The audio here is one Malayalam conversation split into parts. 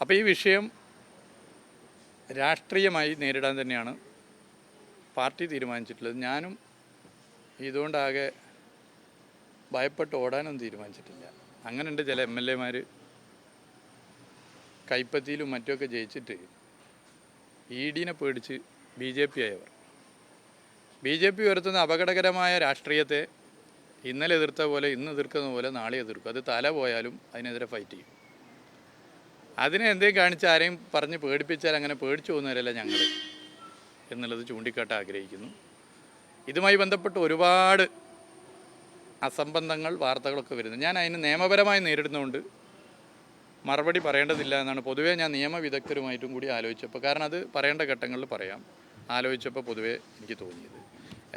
അപ്പോൾ ഈ വിഷയം രാഷ്ട്രീയമായി നേരിടാൻ തന്നെയാണ് പാർട്ടി തീരുമാനിച്ചിട്ടുള്ളത്. ഞാനും ഇതുകൊണ്ടാകെ ഭയപ്പെട്ട് ഓടാനൊന്നും തീരുമാനിച്ചിട്ടില്ല. അങ്ങനെയുണ്ട് ചില MLA മാർ കൈപ്പത്തിയിലും മറ്റുമൊക്കെ ജയിച്ചിട്ട് ED-നെ പേടിച്ച് BJP ആയവർ. BJP ഉയർത്തുന്ന അപകടകരമായ രാഷ്ട്രീയത്തെ ഇന്നലെ എതിർത്ത പോലെ ഇന്ന് എതിർക്കുന്ന പോലെ നാളെ എതിർക്കും. അത് തല പോയാലും അതിനെതിരെ ഫൈറ്റ് ചെയ്യും. അതിനെ എന്തെങ്കിലും കാണിച്ച് ആരെയും പറഞ്ഞ് പേടിപ്പിച്ചാൽ അങ്ങനെ പേടിച്ചു പോകുന്നവരല്ല ഞങ്ങൾ എന്നുള്ളത് ചൂണ്ടിക്കാട്ടാൻ ആഗ്രഹിക്കുന്നു. ഇതുമായി ബന്ധപ്പെട്ട് ഒരുപാട് അസംബന്ധങ്ങൾ വാർത്തകളൊക്കെ വരുന്നു. ഞാൻ അതിന് നിയമപരമായി നേരിടുന്നതുകൊണ്ട് മറുപടി പറയേണ്ടതില്ല എന്നാണ് പൊതുവേ ഞാൻ നിയമവിദഗ്ധരുമായിട്ടും കൂടി ആലോചിച്ചപ്പോൾ, കാരണം അത് പറയേണ്ട ഘട്ടങ്ങളിൽ പറയാം, ആലോചിച്ചപ്പോൾ പൊതുവേ എനിക്ക് തോന്നിയത്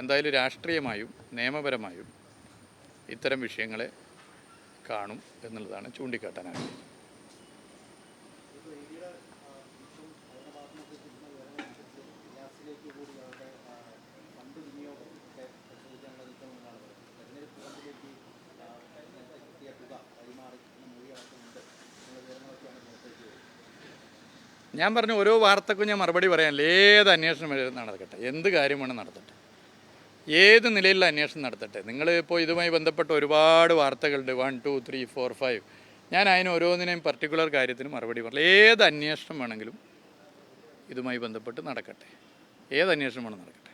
എന്തായാലും രാഷ്ട്രീയമായും നിയമപരമായും ഇത്തരം വിഷയങ്ങളെ കാണും എന്നുള്ളതാണ് ചൂണ്ടിക്കാട്ടാനാകുന്നത്. ഞാൻ പറഞ്ഞു ഓരോ വാർത്തക്കും ഞാൻ മറുപടി പറയാനില്ല. ഏത് അന്വേഷണം നടക്കട്ടെ, എന്ത് കാര്യം വേണം നടത്തട്ടെ, ഏത് നിലയിലുള്ള അന്വേഷണം നടത്തട്ടെ. നിങ്ങൾ ഇപ്പോൾ ഇതുമായി ബന്ധപ്പെട്ട ഒരുപാട് വാർത്തകളുണ്ട്, 1, 2, 3, 4, 5. ഞാൻ അതിന് ഓരോന്നിനെയും പർട്ടിക്കുലർ കാര്യത്തിന് മറുപടി പറയില്ല. ഏത് അന്വേഷണം വേണമെങ്കിലും ഇതുമായി ബന്ധപ്പെട്ട് നടക്കട്ടെ, ഏത് അന്വേഷണം വേണം നടക്കട്ടെ.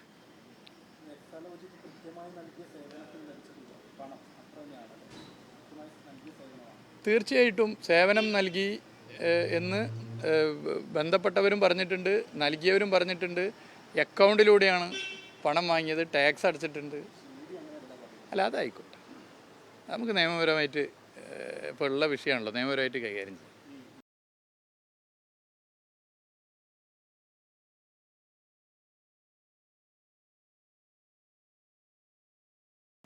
തീർച്ചയായിട്ടും സേവനം നൽകി എന്ന് ബന്ധപ്പെട്ടവരും പറഞ്ഞിട്ടുണ്ട്, നൽകിയവരും പറഞ്ഞിട്ടുണ്ട്. അക്കൗണ്ടിലൂടെയാണ് പണം വാങ്ങിയത്, ടാക്സ് അടച്ചിട്ടുണ്ട്. അല്ല, അതായിക്കോട്ടെ, നമുക്ക് നിയമപരമായിട്ട് ഇപ്പോൾ ഉള്ള വിഷയമാണല്ലോ, നിയമപരമായിട്ട് കൈകാര്യം ചെയ്യും.